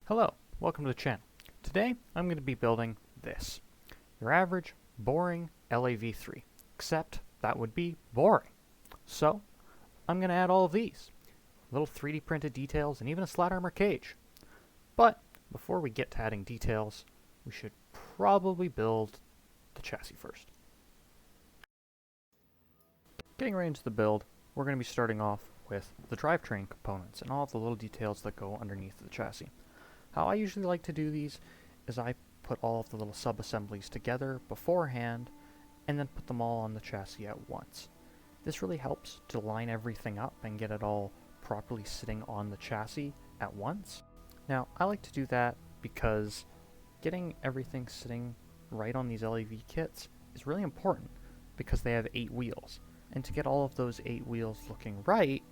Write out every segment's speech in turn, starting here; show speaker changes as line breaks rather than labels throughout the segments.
Hello, welcome to the channel. Today I'm going to be building this. Your average, boring LAV3. Except that would be boring. So, I'm going to add all of these. Little 3D printed details and even a slat armor cage. But, before we get to adding details, we should probably build the chassis first. Getting right into the build, we're going to be starting off with the drivetrain components and all of the little details that go underneath the chassis. How I usually like to do these is I put all of the little sub-assemblies together beforehand and then put them all on the chassis at once. This really helps to line everything up and get it all properly sitting on the chassis at once. Now, I like to do that because getting everything sitting right on these LAV kits is really important because they have 8 wheels. And to get all of those 8 wheels looking right,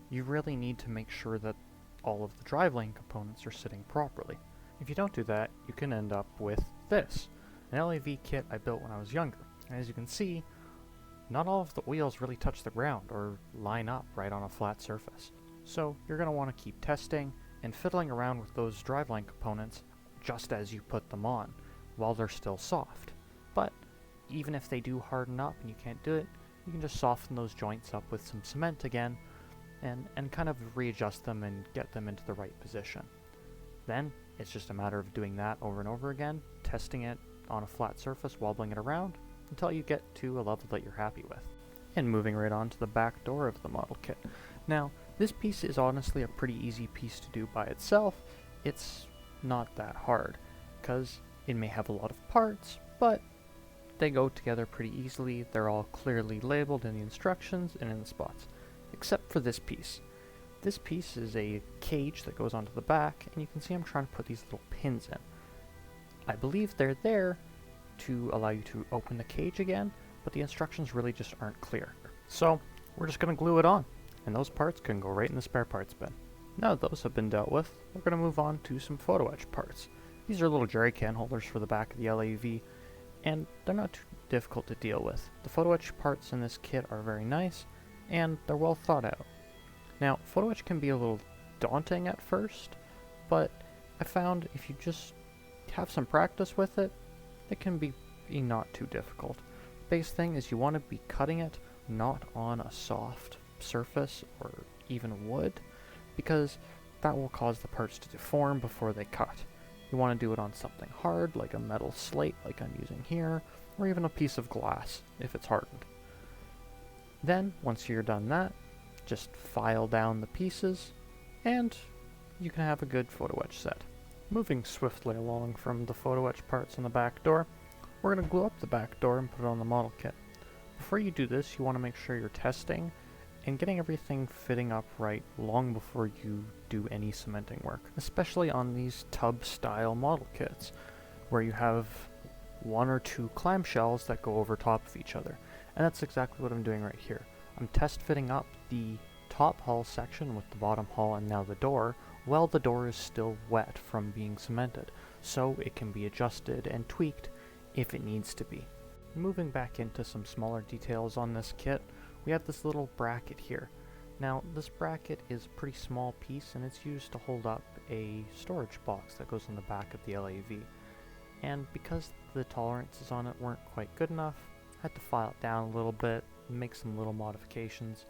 you really need to make sure that all of the driveline components are sitting properly. If you don't do that, you can end up with this, an LAV kit I built when I was younger. And as you can see, not all of the wheels really touch the ground or line up right on a flat surface. So you're going to want to keep testing and fiddling around with those driveline components just as you put them on, while they're still soft. But even if they do harden up and you can't do it, you can just soften those joints up with some cement again and kind of readjust them and get them into the right position. Then it's just a matter of doing that over and over again, testing it on a flat surface, wobbling it around until you get to a level that you're happy with. And moving right on to the back door of the model kit. Now, this piece is honestly a pretty easy piece to do by itself. It's not that hard, because it may have a lot of parts, but they go together pretty easily. They're all clearly labeled in the instructions and in the spots. Except for this piece. This piece is a cage that goes onto the back, and you can see I'm trying to put these little pins in. I believe they're there to allow you to open the cage again, but the instructions really just aren't clear. So, we're just going to glue it on, and those parts can go right in the spare parts bin. Now that those have been dealt with, we're going to move on to some photo etch parts. These are little jerry can holders for the back of the LAV, and they're not too difficult to deal with. The photo etch parts in this kit are very nice, and they're well thought out. Now, photo etch can be a little daunting at first, but I found if you just have some practice with it, it can be not too difficult. The base thing is you want to be cutting it not on a soft surface or even wood, because that will cause the parts to deform before they cut. You want to do it on something hard, like a metal slate like I'm using here, or even a piece of glass if it's hardened. Then, once you're done that, just file down the pieces, and you can have a good photo etch set. Moving swiftly along from the photo etch parts on the back door, we're going to glue up the back door and put it on the model kit. Before you do this, you want to make sure you're testing and getting everything fitting up right long before you do any cementing work, especially on these tub-style model kits, where you have 1 or 2 clamshells that go over top of each other. And that's exactly what I'm doing right here. I'm test fitting up the top hull section with the bottom hull and now the door, while the door is still wet from being cemented, so it can be adjusted and tweaked if it needs to be. Moving back into some smaller details on this kit, we have this little bracket here. Now, this bracket is a pretty small piece and it's used to hold up a storage box that goes on the back of the LAV. And because the tolerances on it weren't quite good enough, I had to file it down a little bit, make some little modifications,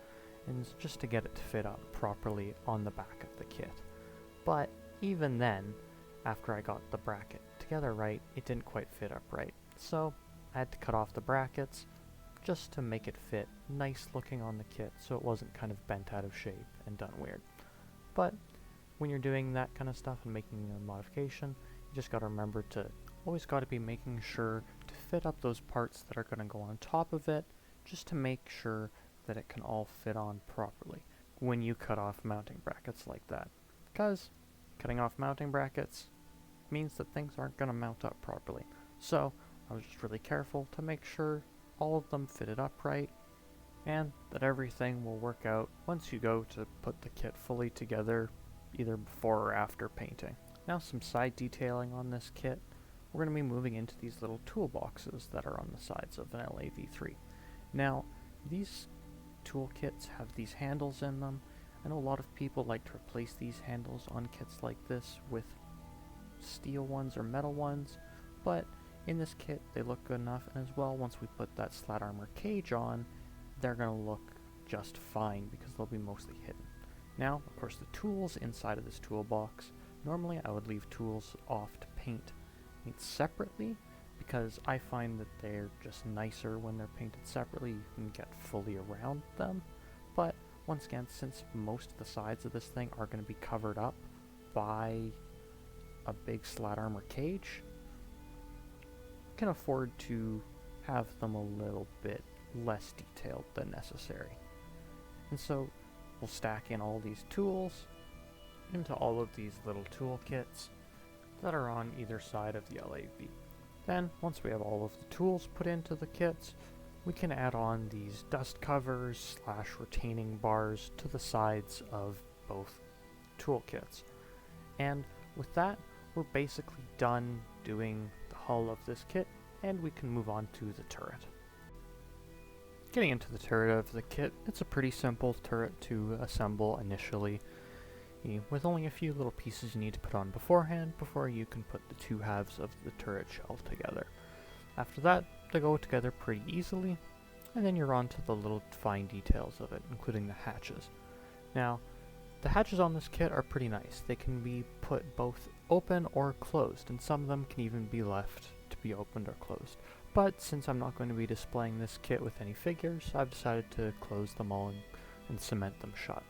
and just to get it to fit up properly on the back of the kit. But even then, after I got the bracket together right, it didn't quite fit up right. So I had to cut off the brackets just to make it fit nice looking on the kit so it wasn't kind of bent out of shape and done weird. But when you're doing that kind of stuff and making a modification, you just gotta remember to always gotta be making sure to fit up those parts that are gonna go on top of it, just to make sure that it can all fit on properly when you cut off mounting brackets like that. Because cutting off mounting brackets means that things aren't gonna mount up properly. So I was just really careful to make sure all of them fitted up right, and that everything will work out once you go to put the kit fully together, either before or after painting. Now some side detailing on this kit. We're going to be moving into these little toolboxes that are on the sides of an LAV III. Now, these toolkits have these handles in them. I know a lot of people like to replace these handles on kits like this with steel ones or metal ones, but in this kit they look good enough, and as well, once we put that slat armor cage on, they're going to look just fine because they'll be mostly hidden. Now, of course, the tools inside of this toolbox, normally I would leave tools off to paint separately, because I find that they're just nicer when they're painted separately. You can get fully around them, but once again, since most of the sides of this thing are going to be covered up by a big slat armor cage, you can afford to have them a little bit less detailed than necessary. And so we'll stack in all these tools into all of these little toolkits that are on either side of the LAV. Then, once we have all of the tools put into the kits, we can add on these dust covers / retaining bars to the sides of both toolkits. And with that, we're basically done doing the hull of this kit, and we can move on to the turret. Getting into the turret of the kit, it's a pretty simple turret to assemble initially, with only a few little pieces you need to put on beforehand before you can put the two halves of the turret shell together. After that, they go together pretty easily, and then you're on to the little fine details of it, including the hatches. Now, the hatches on this kit are pretty nice. They can be put both open or closed, and some of them can even be left to be opened or closed. But since I'm not going to be displaying this kit with any figures, I've decided to close them all and cement them shut.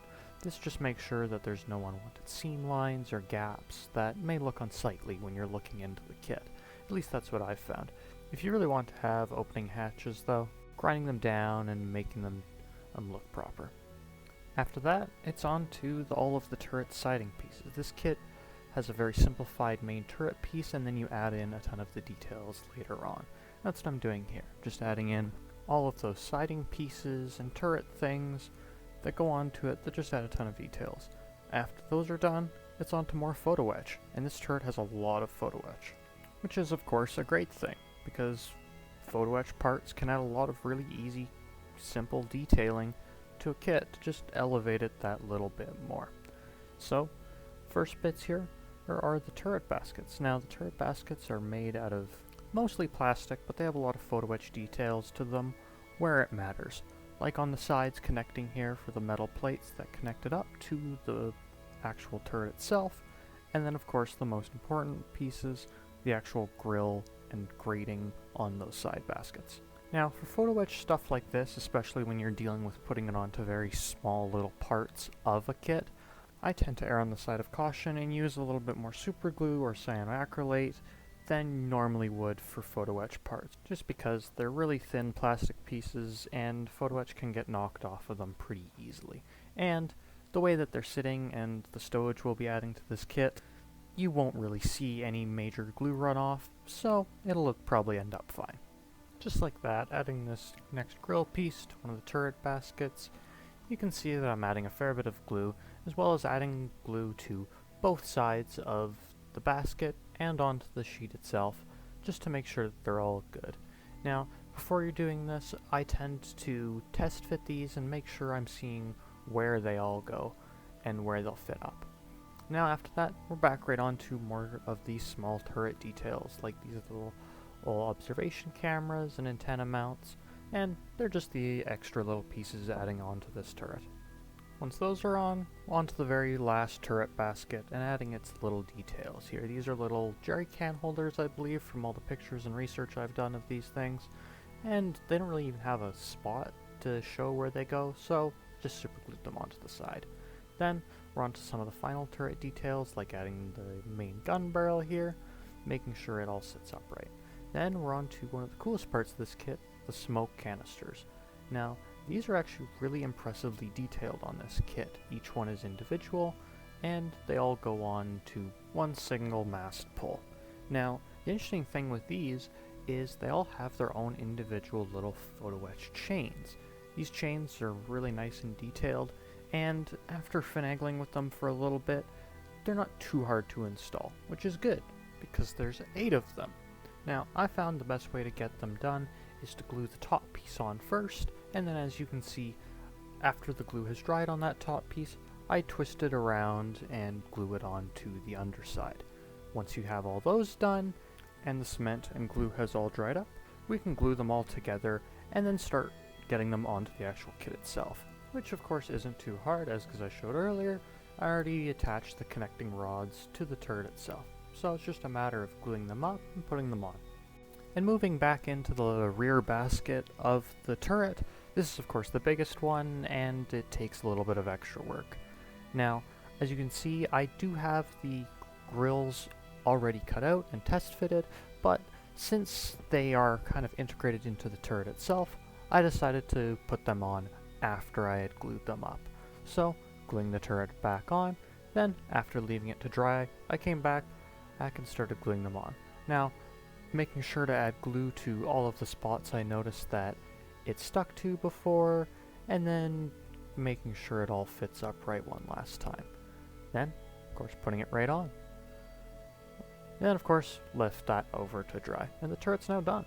This just makes sure that there's no unwanted seam lines or gaps that may look unsightly when you're looking into the kit. At least that's what I've found. If you really want to have opening hatches though, grinding them down and making them look proper. After that, it's on to all of the turret siding pieces. This kit has a very simplified main turret piece, and then you add in a ton of the details later on. That's what I'm doing here, just adding in all of those siding pieces and turret things that go onto it that just add a ton of details. After those are done, it's on to more photo etch, and this turret has a lot of photo etch, which is of course a great thing, because photo etch parts can add a lot of really easy, simple detailing to a kit to just elevate it that little bit more. So, first bits here are the turret baskets. Now, the turret baskets are made out of mostly plastic, but they have a lot of photo etch details to them where it matters. Like on the sides connecting here for the metal plates that connect it up to the actual turret itself, and then of course the most important pieces, the actual grill and grating on those side baskets. Now for photo etch stuff like this, especially when you're dealing with putting it onto very small little parts of a kit, I tend to err on the side of caution and use a little bit more super glue or cyanoacrylate than you normally would for photo etch parts, just because they're really thin plastic pieces and photo etch can get knocked off of them pretty easily. And the way that they're sitting and the stowage we'll be adding to this kit, you won't really see any major glue runoff, so it'll probably end up fine. Just like that, adding this next grill piece to one of the turret baskets, you can see that I'm adding a fair bit of glue, as well as adding glue to both sides of the basket and onto the sheet itself, just to make sure that they're all good. Now, before you're doing this, I tend to test fit these and make sure I'm seeing where they all go and where they'll fit up. Now after that, we're back right on to more of these small turret details, like these little observation cameras and antenna mounts, and they're just the extra little pieces adding on to this turret. Once those are on to the very last turret basket and adding its little details here. These are little jerry can holders, I believe, from all the pictures and research I've done of these things, and they don't really even have a spot to show where they go, so just super glued them onto the side. Then we're on to some of the final turret details, like adding the main gun barrel here, making sure it all sits upright. Then we're on to one of the coolest parts of this kit, the smoke canisters. Now, these are actually really impressively detailed on this kit. Each one is individual, and they all go on to one single mast pull. Now, the interesting thing with these is they all have their own individual little photo etch chains. These chains are really nice and detailed, and after finagling with them for a little bit, they're not too hard to install, which is good, because there's 8 of them. Now, I found the best way to get them done is to glue the top piece on first, and then as you can see, after the glue has dried on that top piece, I twist it around and glue it onto the underside. Once you have all those done, and the cement and glue has all dried up, we can glue them all together and then start getting them onto the actual kit itself, which of course isn't too hard, as I showed earlier, I already attached the connecting rods to the turret itself, so it's just a matter of gluing them up and putting them on. And moving back into the rear basket of the turret, this is of course the biggest one, and it takes a little bit of extra work. Now, as you can see, I do have the grills already cut out and test fitted, but since they are kind of integrated into the turret itself, I decided to put them on after I had glued them up. So, gluing the turret back on, then after leaving it to dry, I came back and started gluing them on. Now, making sure to add glue to all of the spots I noticed that it stuck to before, and then making sure it all fits up right one last time. Then, of course, putting it right on. Then, of course, lift that over to dry, and the turret's now done.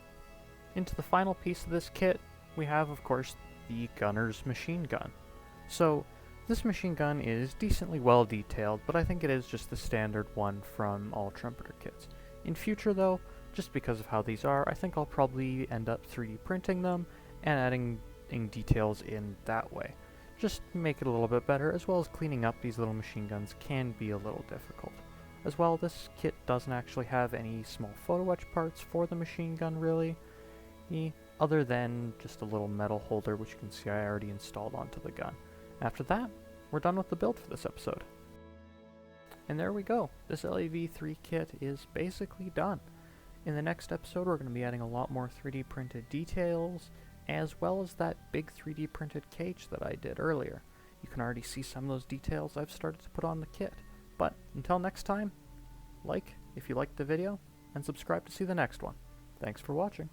Into the final piece of this kit, we have, of course, the gunner's machine gun. So, this machine gun is decently well detailed, but I think it is just the standard one from all Trumpeter kits. In future though, just because of how these are, I think I'll probably end up 3D printing them and adding details in that way. Just make it a little bit better, as well as cleaning up these little machine guns can be a little difficult. As well, this kit doesn't actually have any small photo etch parts for the machine gun really, other than just a little metal holder which you can see I already installed onto the gun. After that, we're done with the build for this episode. And there we go, this LAV III kit is basically done. In the next episode we're going to be adding a lot more 3D printed details, as well as that big 3D printed cage that I did earlier. You can already see some of those details I've started to put on the kit. But until next time, like if you liked the video, and subscribe to see the next one. Thanks for watching.